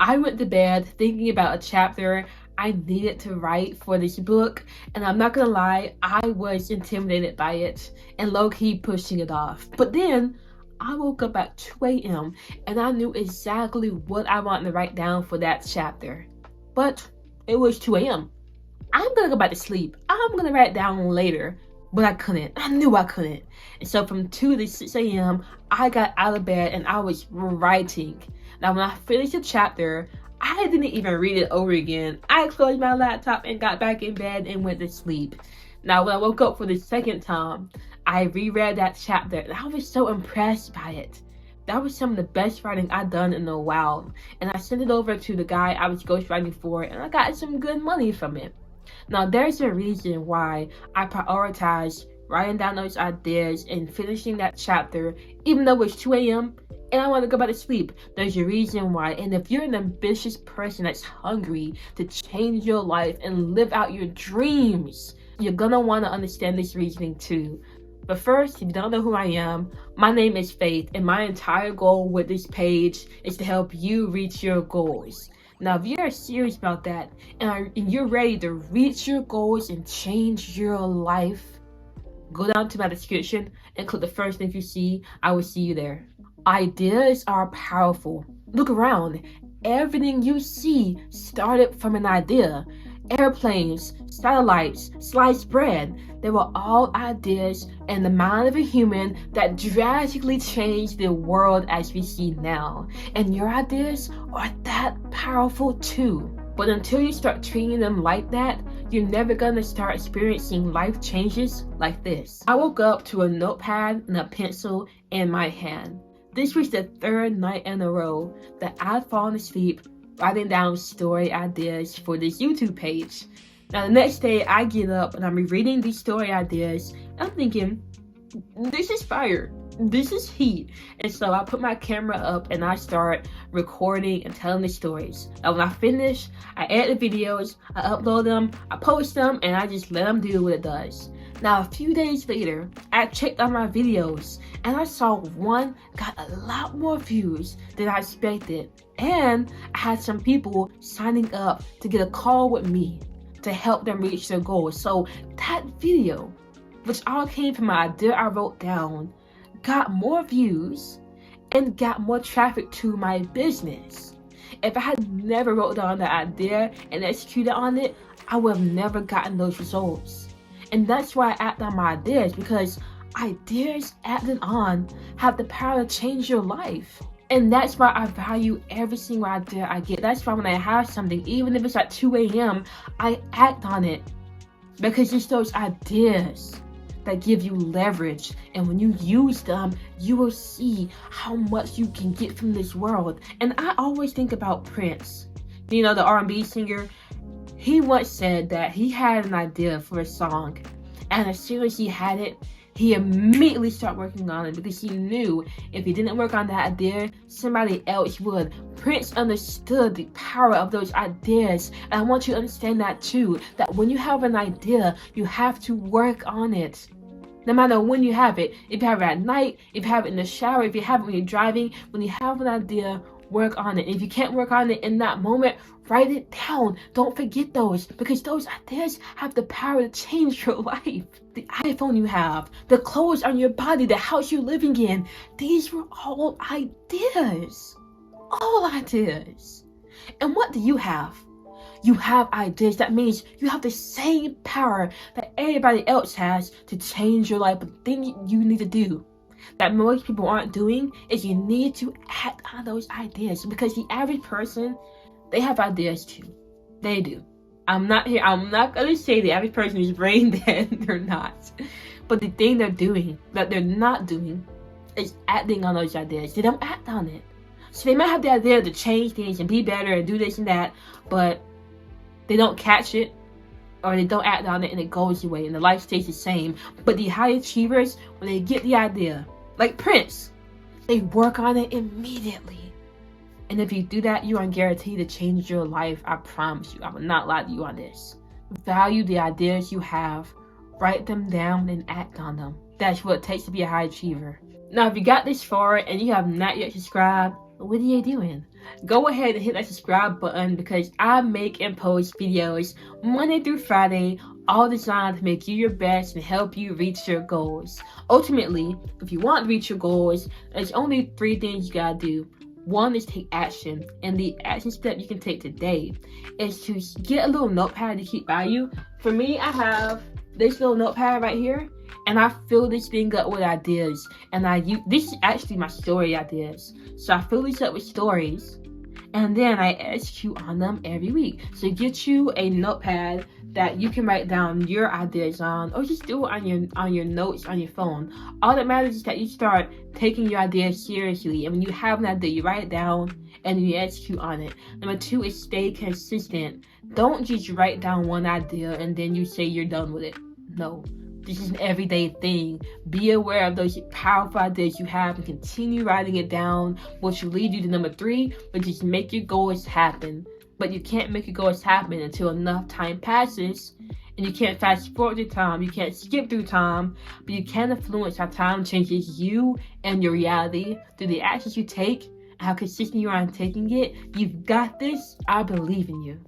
I went to bed thinking about a chapter I needed to write for this book, and I'm not gonna lie, I was intimidated by it and low-key pushing it off. But then I woke up at 2 a.m. and I knew exactly what I wanted to write down for that chapter. But it was 2 a.m. I'm gonna go back to sleep. I'm gonna write it down later. But I couldn't. I knew I couldn't. And so from 2 to 6 a.m., I got out of bed and I was writing. Now, when I finished the chapter, I didn't even read it over again. I closed my laptop and got back in bed and went to sleep. Now, when I woke up for the second time, I reread that chapter and I was so impressed by it. That was some of the best writing I've done in a while. And I sent it over to the guy I was ghostwriting for, and I got some good money from it. Now, there's a reason why I prioritize writing down those ideas and finishing that chapter, even though it's 2 a.m. and I want to go back to sleep. There's a reason why. And if you're an ambitious person that's hungry to change your life and live out your dreams, you're gonna want to understand this reasoning too. But first, if you don't know who I am, my name is Faith, and my entire goal with this page is to help you reach your goals. Now, if you're serious about that and you're ready to reach your goals and change your life, go down to my description and click the first link you see. I will see you there. Ideas are powerful. Look around. Everything you see started from an idea. Airplanes, satellites, sliced bread, they were all ideas in the mind of a human that drastically changed the world as we see now. And your ideas are that powerful too. But until you start treating them like that, you're never gonna start experiencing life changes like this. I woke up to a notepad and a pencil in my hand. This was the third night in a row that I'd fallen asleep writing down story ideas for this YouTube page. Now, the next day I get up and I'm rereading these story ideas and I'm thinking, this is fire, this is heat. And so I put my camera up and I start recording and telling the stories. And when I finish, I edit the videos, I upload them, I post them, and I just let them do what it does. Now, a few days later, I checked out my videos and I saw one got a lot more views than I expected. And I had some people signing up to get a call with me to help them reach their goals. So that video, which all came from my idea I wrote down, got more views and got more traffic to my business. If I had never wrote down the idea and executed on it, I would have never gotten those results. And that's why I act on my ideas, because ideas acted on have the power to change your life. And that's why I value every single idea I get. That's why when I have something, even if it's at 2 a.m., I act on it. Because it's those ideas that give you leverage. And when you use them, you will see how much you can get from this world. And I always think about Prince. You know, the R&B singer. He once said that he had an idea for a song. And as soon as he had it, he immediately started working on it because he knew if he didn't work on that idea, somebody else would. Prince understood the power of those ideas. And I want you to understand that too, that when you have an idea, you have to work on it. No matter when you have it, if you have it at night, if you have it in the shower, if you have it when you're driving, when you have an idea, work on it. If you can't work on it in that moment, write it down. Don't forget those, because those ideas have the power to change your life. The iPhone you have, the clothes on your body, the house you're living in, these were all ideas. All ideas. And what do you have? You have ideas. That means you have the same power that everybody else has to change your life. But the thing you need to do that most people aren't doing is you need to act on those ideas, because the average person, they have ideas too. They do. I'm not gonna say the average person is brain dead. They're not. But the thing they're doing, that they're not doing, is acting on those ideas. They don't act on it. So they might have the idea to change things and be better and do this and that, but they don't catch it, or they don't act on it, and it goes away and the life stays the same. But the high achievers, when they get the idea, like Prince, they work on it immediately. And if you do that, you are guaranteed to change your life. I promise you. I will not lie to you on this. Value the ideas you have. Write them down and act on them. That's what it takes to be a high achiever. Now, if you got this far and you have not yet subscribed, what are you doing? go ahead and hit that subscribe button because I make and post videos Monday through Friday, all designed to make you your best and help you reach your goals. Ultimately, if you want to reach your goals, there's only 3 things you gotta do. 1 is take action, and the action step you can take today is to get a little notepad to keep by you. For me, I have this little notepad right here, and I fill this thing up with ideas, and this is actually my story ideas. So I fill these up with stories, and then I execute on them every week. So get you a notepad that you can write down your ideas on, or just do it on your notes on your phone. All that matters is that you start taking your ideas seriously, and when you have an idea, you write it down and you execute on it. Number 2 is stay consistent. Don't just write down one idea and then you say you're done with it. No. This is an everyday thing. Be aware of those powerful ideas you have and continue writing it down, which will lead you to number 3, which is make your goals happen. But you can't make your goals happen until enough time passes, and you can't fast forward through time, you can't skip through time, but you can influence how time changes you and your reality through the actions you take and how consistent you are in taking it. You've got this. I believe in you.